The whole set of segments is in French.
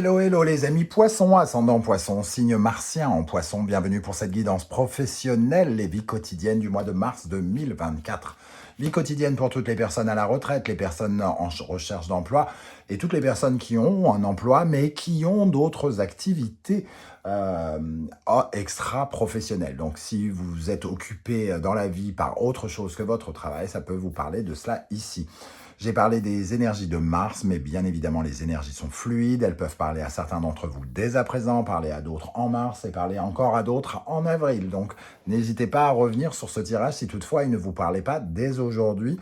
Hello, hello les amis poissons, ascendant poisson, signe martien en poisson. Bienvenue pour cette guidance professionnelle et vie quotidienne du mois de mars 2024. Vie quotidienne pour toutes les personnes à la retraite, les personnes en recherche d'emploi et toutes les personnes qui ont un emploi mais qui ont d'autres activités extra-professionnelles. Donc si vous êtes occupé dans la vie par autre chose que votre travail, ça peut vous parler de cela ici. J'ai parlé des énergies de Mars, mais bien évidemment, les énergies sont fluides. Elles peuvent parler à certains d'entre vous dès à présent, parler à d'autres en mars et parler encore à d'autres en avril. Donc, n'hésitez pas à revenir sur ce tirage si toutefois il ne vous parlait pas dès aujourd'hui.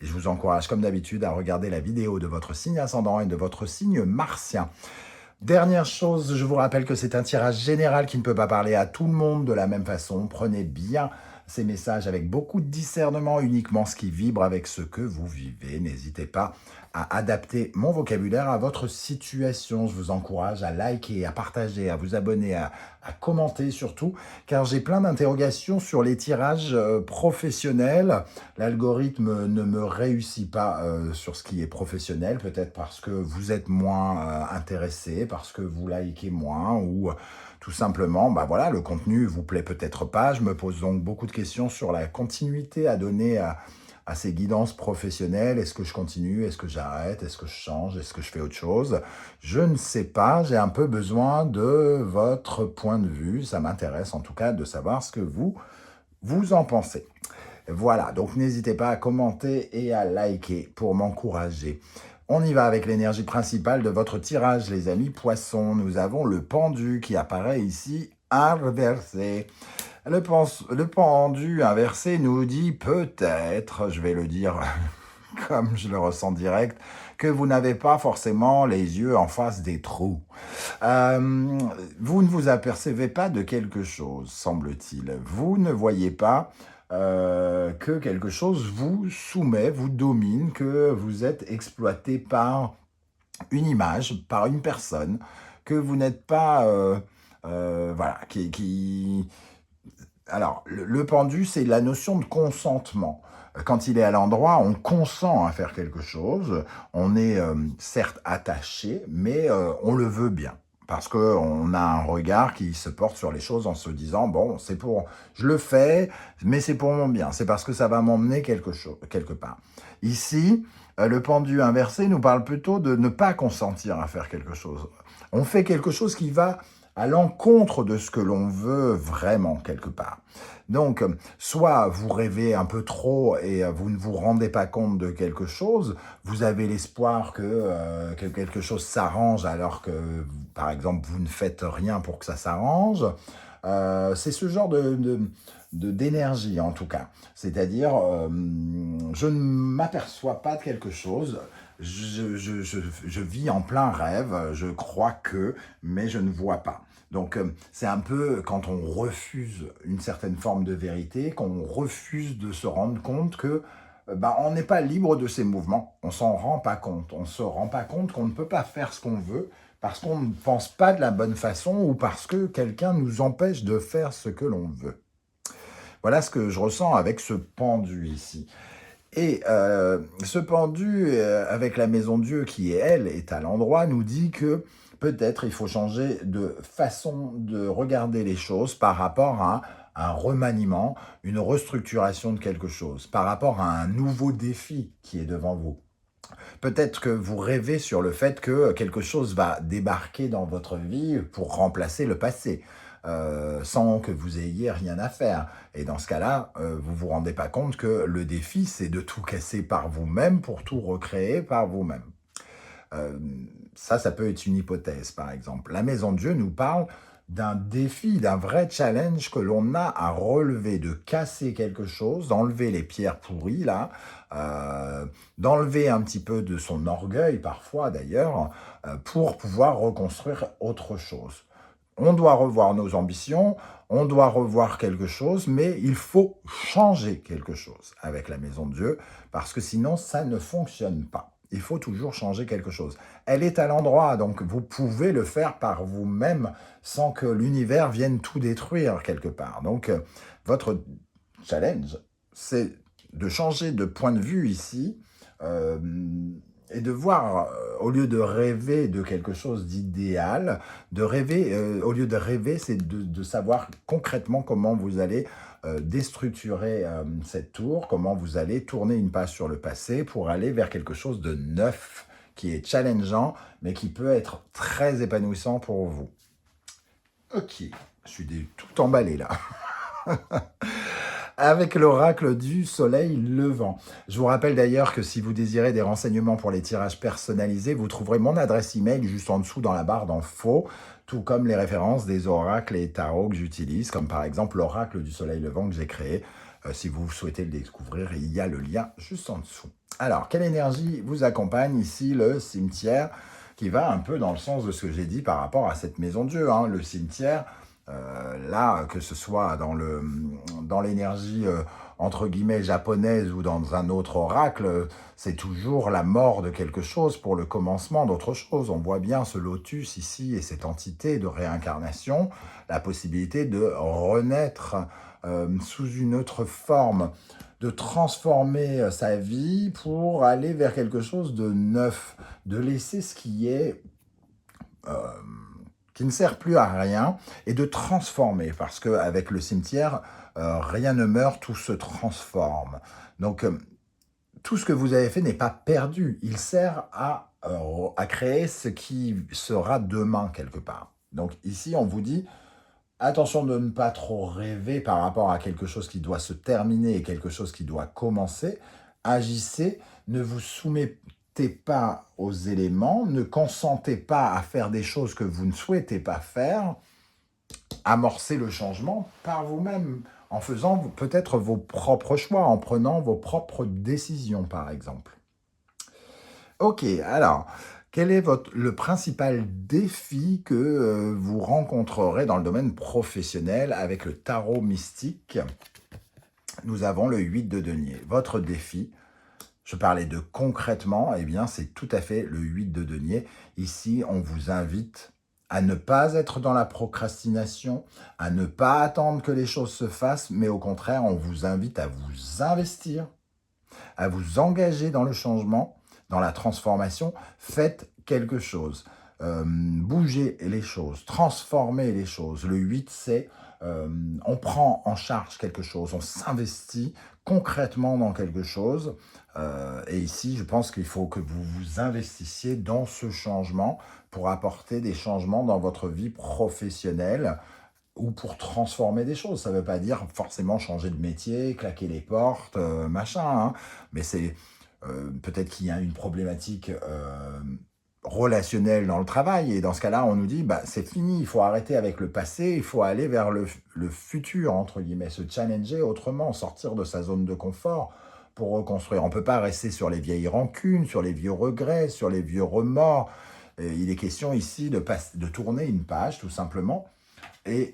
Et je vous encourage, comme d'habitude, à regarder la vidéo de votre signe ascendant et de votre signe martien. Dernière chose, je vous rappelle que c'est un tirage général qui ne peut pas parler à tout le monde de la même façon. Prenez bien ces messages avec beaucoup de discernement, uniquement ce qui vibre avec ce que vous vivez. N'hésitez pas à adapter mon vocabulaire à votre situation. Je vous encourage à liker, à partager, à vous abonner, à commenter surtout, car j'ai plein d'interrogations sur les tirages professionnels. L'algorithme ne me réussit pas sur ce qui est professionnel, peut-être parce que vous êtes moins intéressé, parce que vous likez moins, ou tout simplement, voilà, le contenu vous plaît peut-être pas. Je me pose donc beaucoup de questions sur la continuité à donner à ces guidances professionnelles. Est-ce que je continue? Est-ce que j'arrête? Est-ce que je change? Est-ce que je fais autre chose? Je ne sais pas. J'ai un peu besoin de votre point de vue. Ça m'intéresse en tout cas de savoir ce que vous en pensez. Voilà, donc n'hésitez pas à commenter et à liker pour m'encourager. On y va avec l'énergie principale de votre tirage, les amis poissons. Nous avons le pendu qui apparaît ici inversé. Le pendu inversé nous dit peut-être, je vais le dire comme je le ressens direct, que vous n'avez pas forcément les yeux en face des trous. Vous ne vous apercevez pas de quelque chose, semble-t-il. Vous ne voyez pas que quelque chose vous soumet, vous domine, que vous êtes exploité par une image, par une personne, que vous n'êtes pas... voilà, Alors, le pendu, c'est la notion de consentement. Quand il est à l'endroit, on consent à faire quelque chose. On est certes attaché, mais on le veut bien. Parce qu'on a un regard qui se porte sur les choses en se disant, bon, je le fais, mais c'est pour mon bien. C'est parce que ça va m'emmener quelque part. Ici, le pendu inversé nous parle plutôt de ne pas consentir à faire quelque chose. On fait quelque chose qui va à l'encontre de ce que l'on veut vraiment quelque part. Donc, soit vous rêvez un peu trop et vous ne vous rendez pas compte de quelque chose, vous avez l'espoir que quelque chose s'arrange alors que, par exemple, vous ne faites rien pour que ça s'arrange. C'est ce genre d'énergie en tout cas. C'est-à-dire, je ne m'aperçois pas de quelque chose, je vis en plein rêve, je crois que, mais je ne vois pas. Donc, c'est un peu quand on refuse une certaine forme de vérité, qu'on refuse de se rendre compte que on n'est pas libre de ses mouvements. On s'en rend pas compte. On se rend pas compte qu'on ne peut pas faire ce qu'on veut parce qu'on ne pense pas de la bonne façon ou parce que quelqu'un nous empêche de faire ce que l'on veut. Voilà ce que je ressens avec ce pendu ici. Et ce pendu, avec la maison Dieu qui, elle, est à l'endroit, nous dit que peut-être il faut changer de façon de regarder les choses par rapport à un remaniement, une restructuration de quelque chose, par rapport à un nouveau défi qui est devant vous. Peut-être que vous rêvez sur le fait que quelque chose va débarquer dans votre vie pour remplacer le passé. Sans que vous ayez rien à faire. Et dans ce cas-là, vous ne vous rendez pas compte que le défi, c'est de tout casser par vous-même pour tout recréer par vous-même. Ça peut être une hypothèse, par exemple. La Maison de Dieu nous parle d'un défi, d'un vrai challenge que l'on a à relever, de casser quelque chose, d'enlever les pierres pourries, là, d'enlever un petit peu de son orgueil, parfois d'ailleurs, pour pouvoir reconstruire autre chose. On doit revoir nos ambitions, on doit revoir quelque chose, mais il faut changer quelque chose avec la Maison de Dieu, parce que sinon, ça ne fonctionne pas. Il faut toujours changer quelque chose. Elle est à l'endroit, donc vous pouvez le faire par vous-même sans que l'univers vienne tout détruire quelque part. Donc, votre challenge, c'est de changer de point de vue ici, et de voir, au lieu de rêver de quelque chose d'idéal, de rêver, au lieu de rêver, c'est de savoir concrètement comment vous allez déstructurer cette tour, comment vous allez tourner une page sur le passé pour aller vers quelque chose de neuf, qui est challengeant, mais qui peut être très épanouissant pour vous. Ok, je suis tout emballé là. Avec l'oracle du soleil levant. Je vous rappelle d'ailleurs que si vous désirez des renseignements pour les tirages personnalisés, vous trouverez mon adresse email juste en dessous dans la barre d'infos, tout comme les références des oracles et tarots que j'utilise, comme par exemple l'oracle du soleil levant que j'ai créé. Si vous souhaitez le découvrir, il y a le lien juste en dessous. Alors, quelle énergie vous accompagne ici? Le cimetière, qui va un peu dans le sens de ce que j'ai dit par rapport à cette maison de Dieu. Le cimetière, là, que ce soit dans l'énergie entre guillemets japonaise ou dans un autre oracle, c'est toujours la mort de quelque chose pour le commencement d'autre chose. On voit bien ce lotus ici et cette entité de réincarnation, la possibilité de renaître sous une autre forme, de transformer sa vie pour aller vers quelque chose de neuf, de laisser ce qui est... qui ne sert plus à rien, et de transformer, parce qu'avec le cimetière, rien ne meurt, tout se transforme. Donc, tout ce que vous avez fait n'est pas perdu, il sert à créer ce qui sera demain, quelque part. Donc ici, on vous dit, attention de ne pas trop rêver par rapport à quelque chose qui doit se terminer et quelque chose qui doit commencer. Agissez, ne vous soumettez pas aux éléments, ne consentez pas à faire des choses que vous ne souhaitez pas faire. Amorcez le changement par vous-même, en faisant peut-être vos propres choix, en prenant vos propres décisions, par exemple. Ok, alors, quel est le principal défi que vous rencontrerez dans le domaine professionnel avec le tarot mystique? Nous avons le 8 de denier. Votre défi, je parlais de concrètement, eh bien c'est tout à fait le 8 de denier. Ici, on vous invite à ne pas être dans la procrastination, à ne pas attendre que les choses se fassent, mais au contraire, on vous invite à vous investir, à vous engager dans le changement, dans la transformation. Faites quelque chose. Bougez les choses, transformez les choses. Le 8, c'est on prend en charge quelque chose, on s'investit concrètement dans quelque chose. Et ici, je pense qu'il faut que vous vous investissiez dans ce changement pour apporter des changements dans votre vie professionnelle ou pour transformer des choses. Ça ne veut pas dire forcément changer de métier, claquer les portes, machin. Mais c'est peut-être qu'il y a une problématique relationnelle dans le travail. Et dans ce cas-là, on nous dit, c'est fini, il faut arrêter avec le passé, il faut aller vers le futur, entre guillemets, se challenger autrement, sortir de sa zone de confort pour reconstruire. On ne peut pas rester sur les vieilles rancunes, sur les vieux regrets, sur les vieux remords. Il est question ici de tourner une page, tout simplement. Et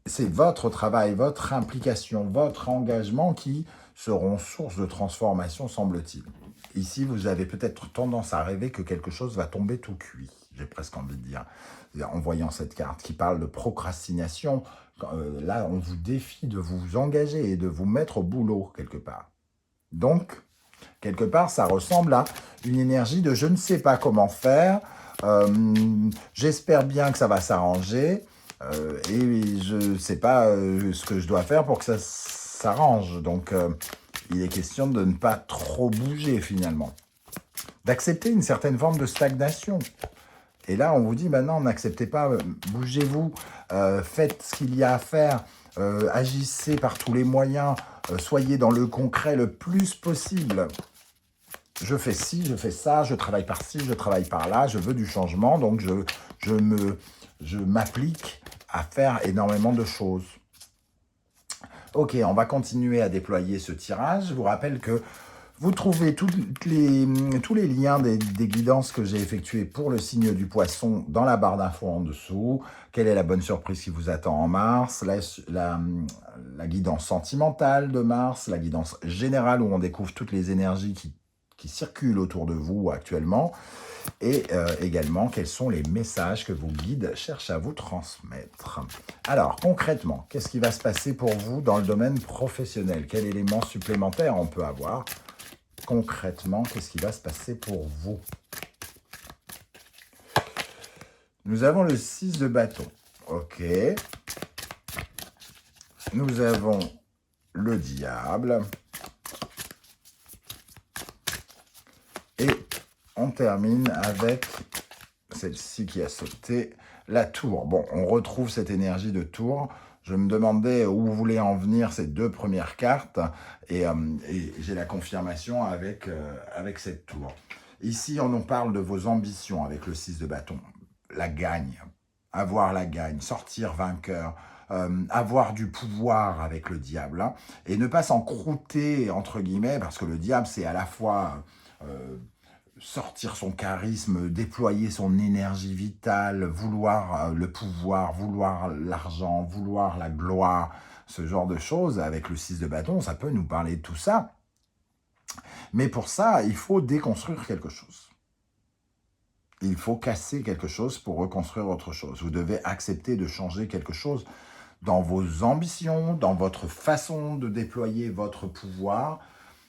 c'est votre travail, votre implication, votre engagement qui seront source de transformation, semble-t-il. Ici, vous avez peut-être tendance à rêver que quelque chose va tomber tout cuit, j'ai presque envie de dire, en voyant cette carte qui parle de procrastination. Là, on vous défie de vous engager et de vous mettre au boulot, quelque part. Donc, quelque part, ça ressemble à une énergie de « je ne sais pas comment faire, j'espère bien que ça va s'arranger, et je ne sais pas ce que je dois faire pour que ça s'arrange. » Donc, il est question de ne pas trop bouger, finalement. D'accepter une certaine forme de stagnation. Et là, on vous dit, maintenant, n'acceptez pas, bougez-vous, faites ce qu'il y a à faire, agissez par tous les moyens, soyez dans le concret le plus possible. Je fais ci, je fais ça, je travaille par-ci, je travaille par-là, je veux du changement, donc je m'applique à faire énormément de choses. Ok, on va continuer à déployer ce tirage. Je vous rappelle que vous trouvez tous les liens des guidances que j'ai effectuées pour le signe du poisson dans la barre d'infos en dessous. Quelle est la bonne surprise qui vous attend en mars? La guidance sentimentale de mars, la guidance générale où on découvre toutes les énergies qui circulent autour de vous actuellement. Et également, quels sont les messages que vos guides cherchent à vous transmettre. Alors, concrètement, qu'est-ce qui va se passer pour vous dans le domaine professionnel? Quel élément supplémentaire on peut avoir concrètement, qu'est-ce qui va se passer pour vous? Nous avons le 6 de bâton. Ok. Nous avons le diable. Et on termine avec celle-ci qui a sauté, la tour. Bon, on retrouve cette énergie de tour. Je me demandais où voulaient en venir ces deux premières cartes et j'ai la confirmation avec cette tour. Ici, on nous parle de vos ambitions avec le 6 de bâton. La gagne, avoir la gagne, sortir vainqueur, avoir du pouvoir avec le diable, hein, et ne pas s'en croûter, entre guillemets, parce que le diable, c'est à la fois sortir son charisme, déployer son énergie vitale, vouloir le pouvoir, vouloir l'argent, vouloir la gloire, ce genre de choses. Avec le 6 de bâton, ça peut nous parler de tout ça. Mais pour ça, il faut déconstruire quelque chose. Il faut casser quelque chose pour reconstruire autre chose. Vous devez accepter de changer quelque chose dans vos ambitions, dans votre façon de déployer votre pouvoir,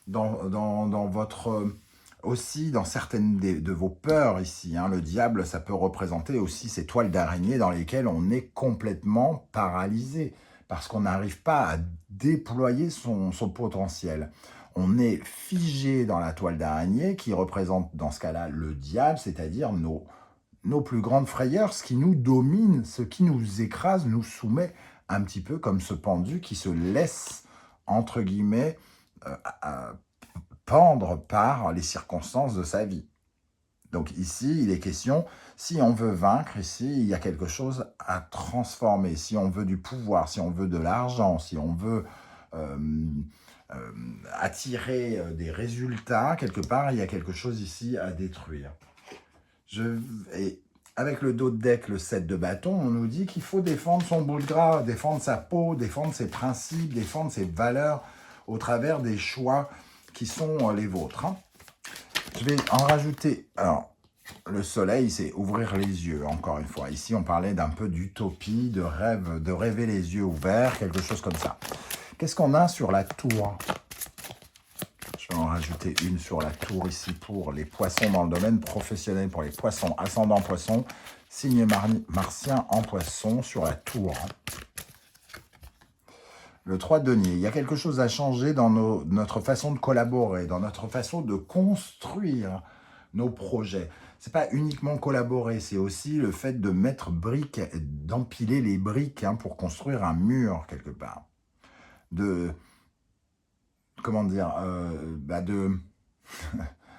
dans votre... aussi dans certaines de vos peurs ici. Hein. Le diable, ça peut représenter aussi ces toiles d'araignée dans lesquelles on est complètement paralysé parce qu'on n'arrive pas à déployer son potentiel. On est figé dans la toile d'araignée qui représente dans ce cas-là le diable, c'est-à-dire nos plus grandes frayeurs, ce qui nous domine, ce qui nous écrase, nous soumet un petit peu comme ce pendu qui se laisse, entre guillemets, pendre par les circonstances de sa vie. Donc ici, il est question, si on veut vaincre, ici, il y a quelque chose à transformer. Si on veut du pouvoir, si on veut de l'argent, si on veut attirer des résultats, quelque part, il y a quelque chose ici à détruire. Et avec le dos de deck, le 7 de bâton, on nous dit qu'il faut défendre son bout de gras, défendre sa peau, défendre ses principes, défendre ses valeurs au travers des choix qui sont les vôtres. Hein. Je vais en rajouter. Alors, le soleil, c'est ouvrir les yeux, encore une fois. Ici, on parlait d'un peu d'utopie, de rêve, de rêver les yeux ouverts, quelque chose comme ça. Qu'est-ce qu'on a sur la tour? Je vais en rajouter une sur la tour ici pour les poissons dans le domaine professionnel, pour les poissons, ascendant poisson, signe martien en poisson sur la tour. Le 3 de denier, il y a quelque chose à changer dans notre façon de collaborer, dans notre façon de construire nos projets. Ce n'est pas uniquement collaborer, c'est aussi le fait de mettre briques, d'empiler les briques hein, pour construire un mur quelque part. Comment dire,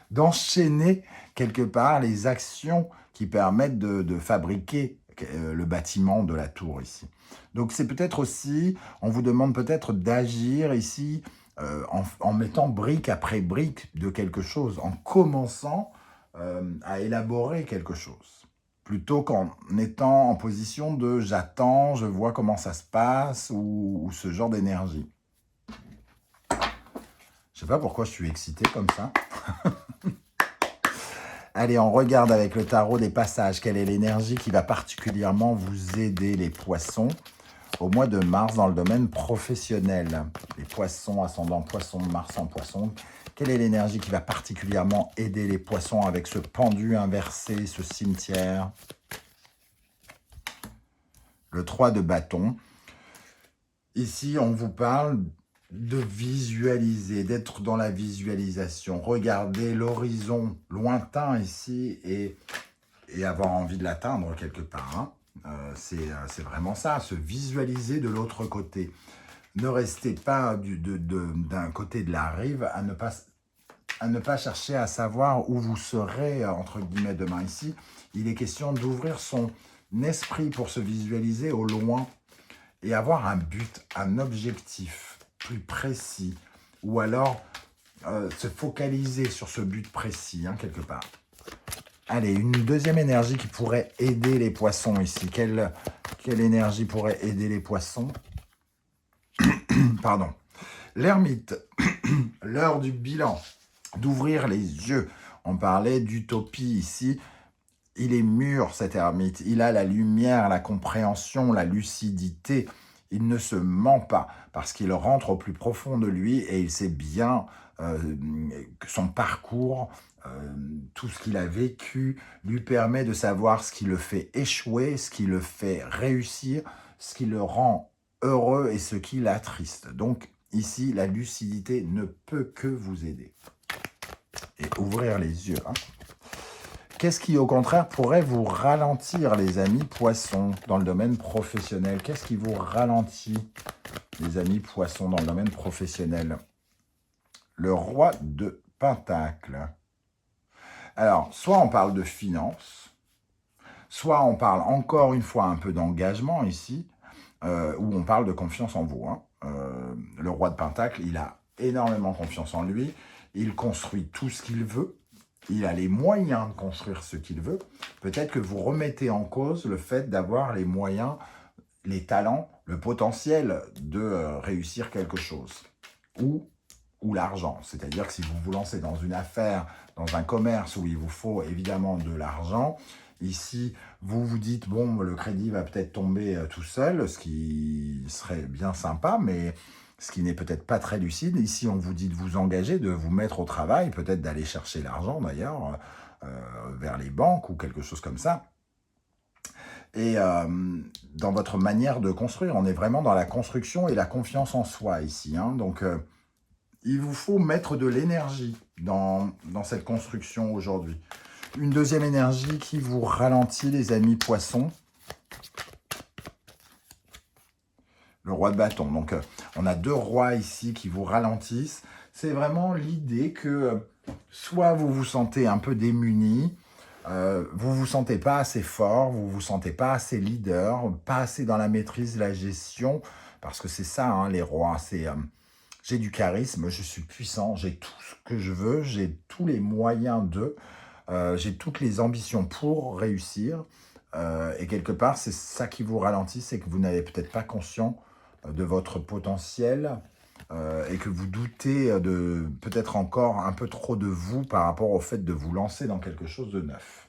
d'enchaîner quelque part les actions qui permettent de fabriquer le bâtiment de la tour ici. Donc c'est peut-être aussi, on vous demande peut-être d'agir ici en mettant brique après brique de quelque chose, en commençant à élaborer quelque chose, plutôt qu'en étant en position de j'attends, je vois comment ça se passe ou ce genre d'énergie. Je ne sais pas pourquoi je suis excité comme ça. Allez, on regarde avec le tarot des passages. Quelle est l'énergie qui va particulièrement vous aider, les poissons, au mois de mars dans le domaine professionnel? Les poissons, ascendant poisson, Mars en poisson. Quelle est l'énergie qui va particulièrement aider les poissons avec ce pendu inversé, ce cimetière? Le 3 de bâton. Ici, on vous parle de visualiser, d'être dans la visualisation, regarder l'horizon lointain ici et avoir envie de l'atteindre quelque part. Hein. C'est vraiment ça, se visualiser de l'autre côté. Ne restez pas d'un côté de la rive à ne pas chercher à savoir où vous serez, entre guillemets, demain ici. Il est question d'ouvrir son esprit pour se visualiser au loin et avoir un but, un objectif plus précis, ou alors se focaliser sur ce but précis, hein, quelque part. Allez, une deuxième énergie qui pourrait aider les poissons ici. Quelle énergie pourrait aider les poissons? Pardon. L'ermite, l'heure du bilan, d'ouvrir les yeux. On parlait d'utopie ici. Il est mûr, cet ermite. Il a la lumière, la compréhension, la lucidité. Il ne se ment pas parce qu'il rentre au plus profond de lui et il sait bien son parcours, tout ce qu'il a vécu lui permet de savoir ce qui le fait échouer, ce qui le fait réussir, ce qui le rend heureux et ce qui l'attriste. Donc ici, la lucidité ne peut que vous aider. Et ouvrir les yeux. Qu'est-ce qui, au contraire, pourrait vous ralentir, les amis poissons, dans le domaine professionnel? Qu'est-ce qui vous ralentit, les amis poissons, dans le domaine professionnel? Le roi de Pentacles. Alors, soit on parle de finances, soit on parle encore une fois un peu d'engagement ici, où on parle de confiance en vous. Le roi de Pentacles, il a énormément confiance en lui, il construit tout ce qu'il veut, il a les moyens de construire ce qu'il veut. Peut-être que vous remettez en cause le fait d'avoir les moyens, les talents, le potentiel de réussir quelque chose. Ou l'argent. C'est-à-dire que si vous vous lancez dans une affaire, dans un commerce où il vous faut évidemment de l'argent, ici, vous vous dites, bon, le crédit va peut-être tomber tout seul, ce qui serait bien sympa, mais ce qui n'est peut-être pas très lucide. Ici, on vous dit de vous engager, de vous mettre au travail, peut-être d'aller chercher l'argent d'ailleurs, vers les banques ou quelque chose comme ça. Et dans votre manière de construire, on est vraiment dans la construction et la confiance en soi ici. Donc, il vous faut mettre de l'énergie dans cette construction aujourd'hui. Une deuxième énergie qui vous ralentit, les amis poissons. Le roi de bâton. Donc, on a deux rois ici qui vous ralentissent. C'est vraiment l'idée que soit vous vous sentez un peu démuni, vous vous sentez pas assez fort, vous vous sentez pas assez leader, pas assez dans la maîtrise, la gestion, parce que c'est ça, les rois, c'est... j'ai du charisme, je suis puissant, j'ai tout ce que je veux, j'ai tous les moyens de, j'ai toutes les ambitions pour réussir. Et quelque part, c'est ça qui vous ralentit, c'est que vous n'avez peut-être pas conscience de votre potentiel et que vous doutez de peut-être encore un peu trop de vous par rapport au fait de vous lancer dans quelque chose de neuf.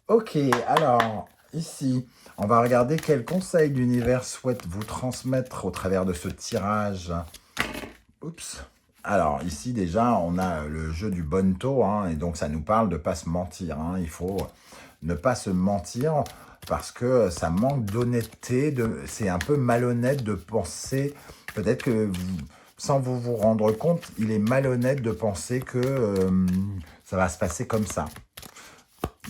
Ok, alors, ici, on va regarder quel conseil l'univers souhaite vous transmettre au travers de ce tirage. Oups. Alors, ici, déjà, on a le jeu du bonneto, et donc ça nous parle de ne pas se mentir. Il faut ne pas se mentir parce que ça manque d'honnêteté. C'est un peu malhonnête de penser, peut-être que sans vous rendre compte, il est malhonnête de penser que ça va se passer comme ça.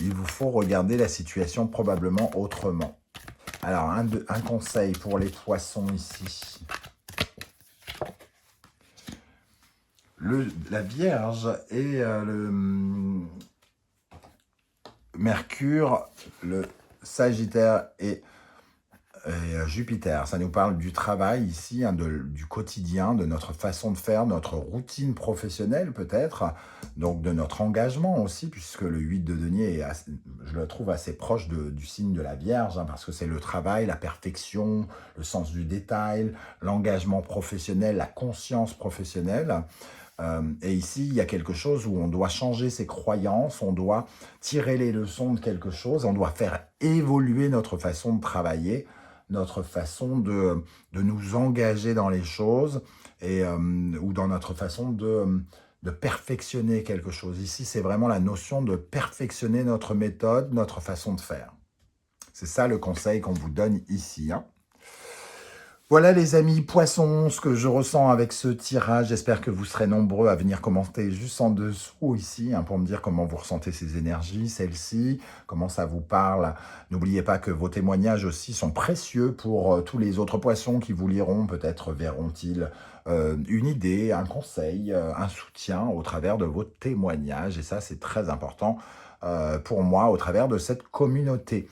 Il vous faut regarder la situation probablement autrement. Alors, un conseil pour les poissons ici. La Vierge et le Mercure, le Sagittaire et Jupiter. Ça nous parle du travail ici, du quotidien, de notre façon de faire, notre routine professionnelle peut-être, donc de notre engagement aussi, puisque le 8 de denier, je le trouve assez proche du signe de la Vierge, parce que c'est le travail, la perfection, le sens du détail, l'engagement professionnel, la conscience professionnelle. Et ici, il y a quelque chose où on doit changer ses croyances, on doit tirer les leçons de quelque chose, on doit faire évoluer notre façon de travailler, notre façon de nous engager dans les choses ou dans notre façon de perfectionner quelque chose. Ici, c'est vraiment la notion de perfectionner notre méthode, notre façon de faire. C'est ça le conseil qu'on vous donne ici. Voilà les amis poissons, ce que je ressens avec ce tirage. J'espère que vous serez nombreux à venir commenter juste en dessous ici pour me dire comment vous ressentez ces énergies, celles-ci, comment ça vous parle. N'oubliez pas que vos témoignages aussi sont précieux pour tous les autres poissons qui vous liront. Peut-être verront-ils une idée, un conseil, un soutien au travers de vos témoignages. Et ça, c'est très important pour moi au travers de cette communauté.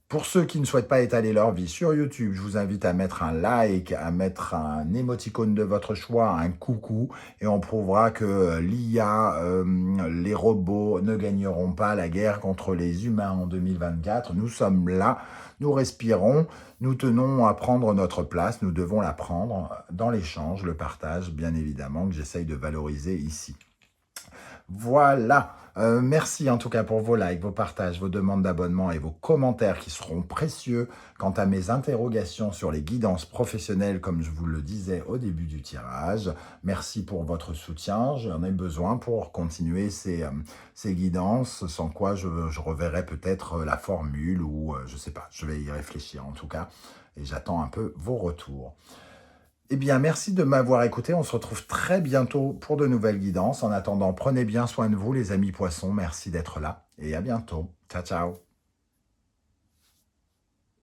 Pour ceux qui ne souhaitent pas étaler leur vie sur YouTube, je vous invite à mettre un like, à mettre un émoticône de votre choix, un coucou, et on prouvera que l'IA, les robots ne gagneront pas la guerre contre les humains en 2024. Nous sommes là, nous respirons, nous tenons à prendre notre place, nous devons la prendre dans l'échange, le partage, bien évidemment, que j'essaye de valoriser ici. Voilà. Merci en tout cas pour vos likes, vos partages, vos demandes d'abonnement et vos commentaires qui seront précieux quant à mes interrogations sur les guidances professionnelles, comme je vous le disais au début du tirage. Merci pour votre soutien, j'en ai besoin pour continuer ces guidances, sans quoi je reverrai peut-être la formule ou je sais pas, je vais y réfléchir en tout cas et j'attends un peu vos retours. Eh bien, merci de m'avoir écouté. On se retrouve très bientôt pour de nouvelles guidances. En attendant, prenez bien soin de vous, les amis poissons. Merci d'être là et à bientôt. Ciao, ciao.